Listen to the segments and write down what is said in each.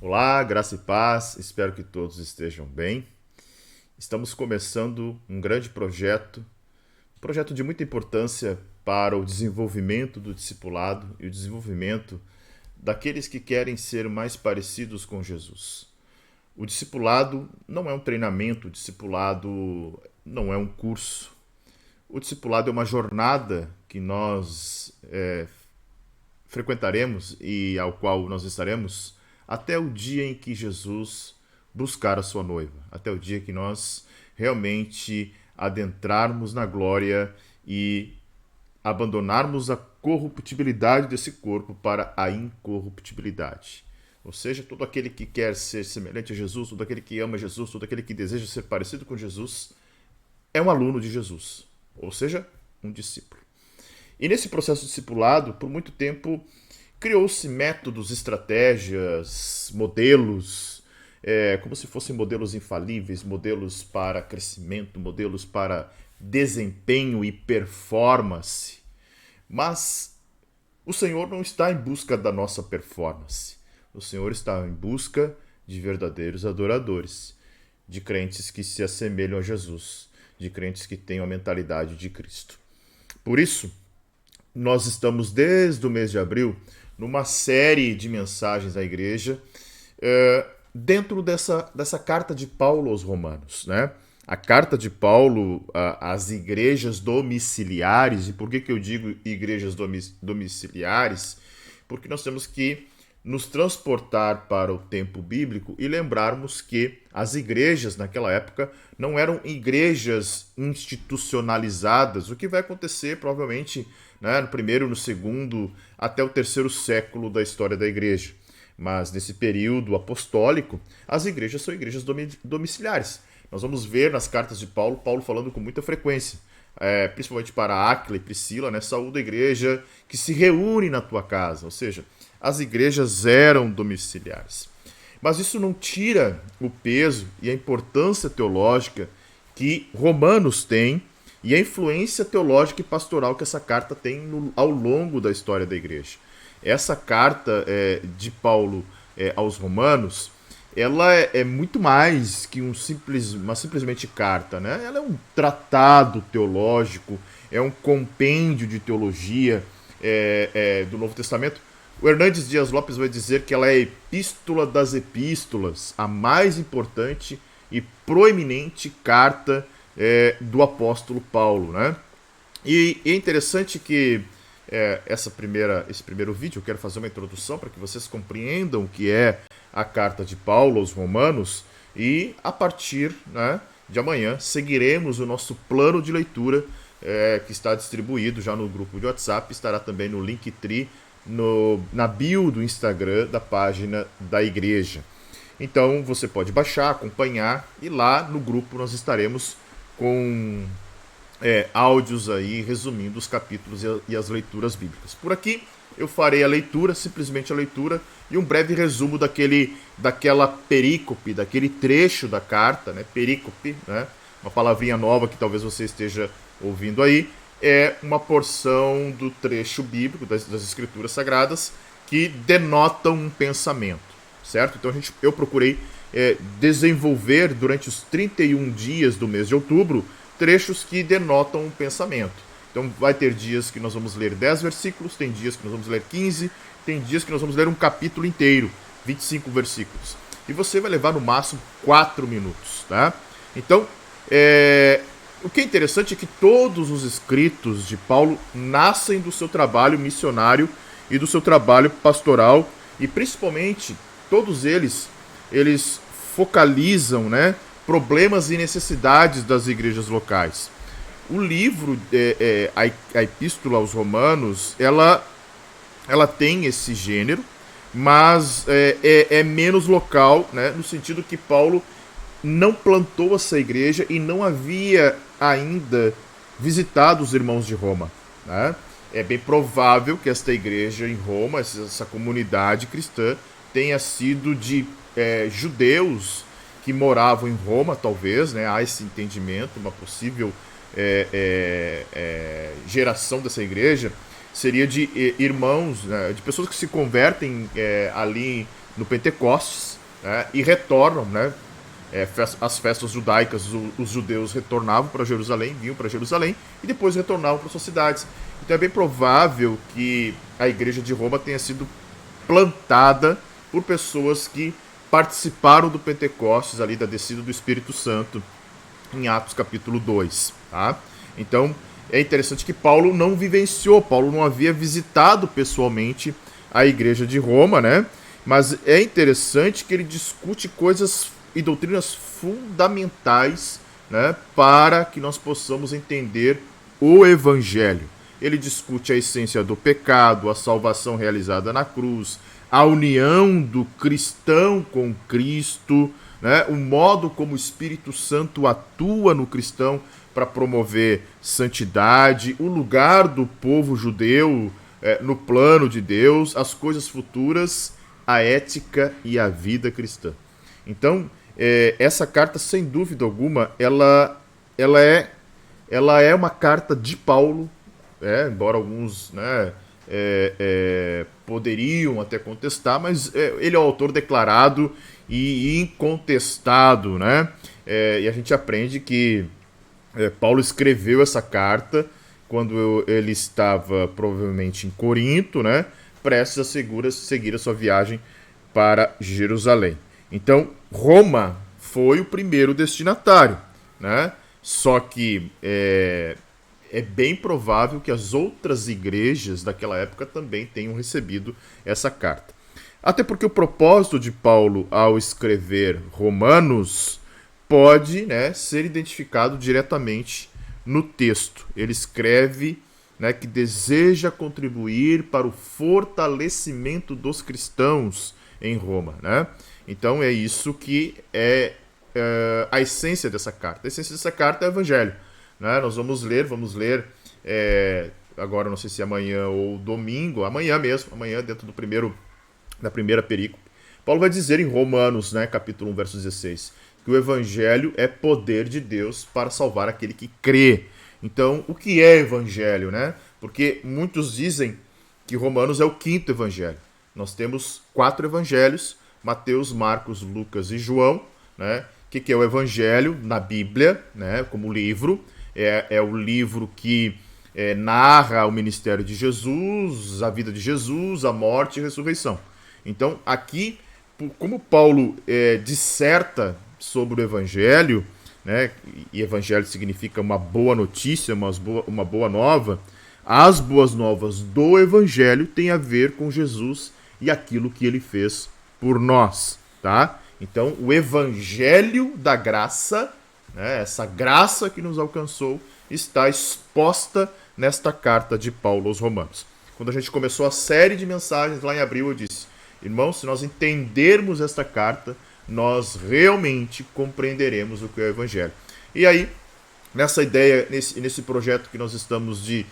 Olá, graça e paz, espero que todos estejam bem. Estamos começando um grande projeto, um projeto de muita importância para o desenvolvimento do discipulado e o desenvolvimento daqueles que querem ser mais parecidos com Jesus. O discipulado não é um treinamento, o discipulado não é um curso. O discipulado é uma jornada que nós frequentaremos e ao qual nós estaremos até o dia em que Jesus buscar a sua noiva, até o dia que nós realmente adentrarmos na glória e abandonarmos a corruptibilidade desse corpo para a incorruptibilidade. Ou seja, todo aquele que quer ser semelhante a Jesus, todo aquele que ama Jesus, todo aquele que deseja ser parecido com Jesus, é um aluno de Jesus, ou seja, um discípulo. E nesse processo discipulado, por muito tempo, criou-se métodos, estratégias, modelos, como se fossem modelos infalíveis, modelos para crescimento, modelos para desempenho e performance. Mas o Senhor não está em busca da nossa performance. O Senhor está em busca de verdadeiros adoradores, de crentes que se assemelham a Jesus, de crentes que tenham a mentalidade de Cristo. Por isso, nós estamos desde o mês de abril numa série de mensagens à igreja dentro dessa carta de Paulo aos Romanos, né? A carta de Paulo às igrejas domiciliares. E por que eu digo igrejas domiciliares? Porque nós temos que nos transportar para o tempo bíblico e lembrarmos que as igrejas naquela época não eram igrejas institucionalizadas, o que vai acontecer provavelmente, né, no primeiro, no segundo, até o terceiro século da história da igreja. Mas nesse período apostólico, as igrejas são igrejas domiciliares. Nós vamos ver nas cartas de Paulo, Paulo falando com muita frequência, principalmente para Áquila e Priscila, né, saúde a igreja que se reúne na tua casa, ou seja, as igrejas eram domiciliares. Mas isso não tira o peso e a importância teológica que Romanos tem e a influência teológica e pastoral que essa carta tem ao longo da história da igreja. Essa carta de Paulo aos Romanos, ela é muito mais que uma simplesmente carta, né? Ela é um tratado teológico, é um compêndio de teologia do Novo Testamento. O Hernandes Dias Lopes vai dizer que ela é a epístola das epístolas, a mais importante e proeminente carta do apóstolo Paulo, né? E é interessante que esse primeiro vídeo, eu quero fazer uma introdução para que vocês compreendam o que é a carta de Paulo aos Romanos e a partir, né, de amanhã seguiremos o nosso plano de leitura que está distribuído já no grupo de WhatsApp, estará também no Linktree, na bio do Instagram da página da igreja. Então você pode baixar, acompanhar e lá no grupo nós estaremos com áudios aí resumindo os capítulos e as leituras bíblicas. Por aqui eu farei a leitura, simplesmente a leitura e um breve resumo daquela perícope, daquele trecho da carta, né? Perícope, né? Uma palavrinha nova que talvez você esteja ouvindo aí, é uma porção do trecho bíblico das escrituras sagradas que denotam um pensamento, certo? Então eu procurei desenvolver durante os 31 dias do mês de outubro trechos que denotam um pensamento. Então vai ter dias que nós vamos ler 10 versículos, tem dias que nós vamos ler 15, tem dias que nós vamos ler um capítulo inteiro, 25 versículos. E você vai levar no máximo 4 minutos, tá? Então, o que é interessante é que todos os escritos de Paulo nascem do seu trabalho missionário e do seu trabalho pastoral, e principalmente todos eles focalizam, né, problemas e necessidades das igrejas locais. O livro, a Epístola aos Romanos, ela tem esse gênero, mas é menos local, né, no sentido que Paulo não plantou essa igreja e não havia ainda visitado os irmãos de Roma, né? É bem provável que esta igreja em Roma, essa comunidade cristã, tenha sido de judeus que moravam em Roma, talvez, né? Há esse entendimento, uma possível geração dessa igreja seria de irmãos, né, de pessoas que se convertem ali no Pentecostes, né, e retornam, né, as festas judaicas, os judeus retornavam para Jerusalém, vinham para Jerusalém e depois retornavam para suas cidades. Então é bem provável que a igreja de Roma tenha sido plantada por pessoas que participaram do Pentecostes, ali da descida do Espírito Santo, em Atos capítulo 2. Tá? Então é interessante que Paulo não vivenciou, Paulo não havia visitado pessoalmente a igreja de Roma, né? Mas é interessante que ele discute coisas e doutrinas fundamentais, né, para que nós possamos entender o Evangelho. Ele discute a essência do pecado, a salvação realizada na cruz, a união do cristão com Cristo, né, o modo como o Espírito Santo atua no cristão para promover santidade, o lugar do povo judeu no plano de Deus, as coisas futuras, a ética e a vida cristã. Então, essa carta, sem dúvida alguma, ela é uma carta de Paulo, embora alguns, né, poderiam até contestar, mas ele é o autor declarado e incontestado, né? E a gente aprende que Paulo escreveu essa carta quando ele estava provavelmente em Corinto, né, prestes a seguir a sua viagem para Jerusalém. Então, Roma foi o primeiro destinatário, né? Só que é bem provável que as outras igrejas daquela época também tenham recebido essa carta. Até porque o propósito de Paulo ao escrever Romanos pode, né, ser identificado diretamente no texto. Ele escreve, né, que deseja contribuir para o fortalecimento dos cristãos em Roma, né? Então é isso que é a essência dessa carta. A essência dessa carta é o Evangelho, né? Nós vamos ler agora, não sei se é amanhã ou domingo, amanhã mesmo, amanhã dentro da primeira perícope. Paulo vai dizer em Romanos, né, capítulo 1, verso 16, que o Evangelho é poder de Deus para salvar aquele que crê. Então, o que é Evangelho, né? Porque muitos dizem que Romanos é o quinto Evangelho. Nós temos 4 Evangelhos, Mateus, Marcos, Lucas e João, né? O que é o Evangelho na Bíblia, né? Como livro? É o livro que narra o ministério de Jesus, a vida de Jesus, a morte e a ressurreição. Então, aqui, como Paulo disserta sobre o Evangelho, né, e Evangelho significa uma boa notícia, uma boa nova, as boas novas do Evangelho têm a ver com Jesus e aquilo que ele fez por nós, tá? Então, o Evangelho da graça, né, essa graça que nos alcançou, está exposta nesta carta de Paulo aos Romanos. Quando a gente começou a série de mensagens lá em abril, eu disse: irmãos, se nós entendermos esta carta, nós realmente compreenderemos o que é o Evangelho. E aí, nessa ideia, nesse projeto que nós estamos de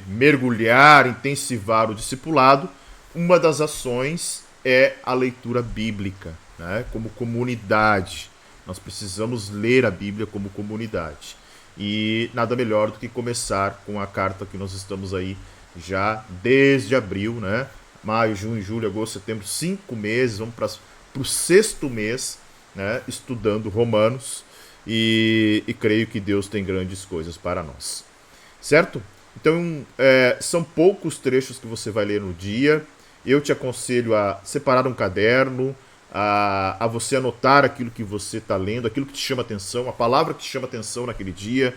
mergulhar, intensivar o discipulado, uma das ações é a leitura bíblica, né? Como comunidade. Nós precisamos ler a Bíblia como comunidade. E nada melhor do que começar com a carta que nós estamos aí já desde abril, né? Maio, junho, julho, agosto, setembro, 5 meses, vamos para o 6º mês, né, estudando Romanos, e creio que Deus tem grandes coisas para nós. Certo? Então, são poucos trechos que você vai ler no dia. Eu te aconselho a separar um caderno, a você anotar aquilo que você está lendo, aquilo que te chama atenção, a palavra que te chama atenção naquele dia.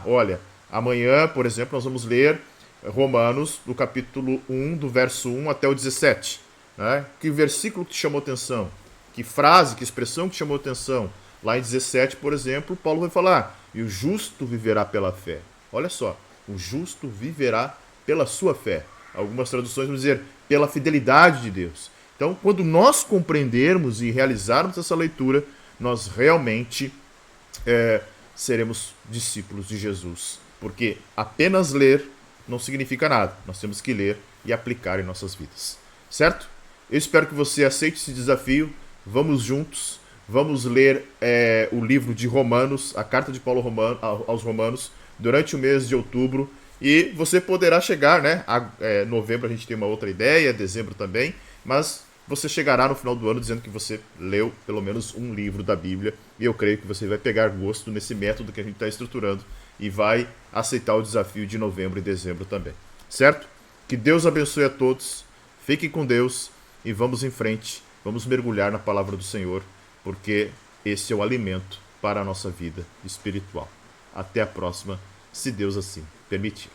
Olha, amanhã, por exemplo, nós vamos ler Romanos, do capítulo 1, do verso 1 até o 17. Né? Que versículo que te chamou atenção? Que frase, que expressão que te chamou atenção? Lá em 17, por exemplo, Paulo vai falar: e o justo viverá pela fé. Olha só, o justo viverá pela sua fé. Algumas traduções vão dizer pela fidelidade de Deus. Então, quando nós compreendermos e realizarmos essa leitura, nós realmente seremos discípulos de Jesus. Porque apenas ler não significa nada. Nós temos que ler e aplicar em nossas vidas. Certo? Eu espero que você aceite esse desafio. Vamos juntos. Vamos ler o livro de Romanos, a carta de Paulo aos Romanos, durante o mês de outubro. E você poderá chegar, né? Novembro a gente tem uma outra ideia, dezembro também. Mas você chegará no final do ano dizendo que você leu pelo menos um livro da Bíblia, e eu creio que você vai pegar gosto nesse método que a gente está estruturando e vai aceitar o desafio de novembro e dezembro também. Certo? Que Deus abençoe a todos, fiquem com Deus e vamos em frente, vamos mergulhar na palavra do Senhor, porque esse é o alimento para a nossa vida espiritual. Até a próxima, se Deus assim permitir.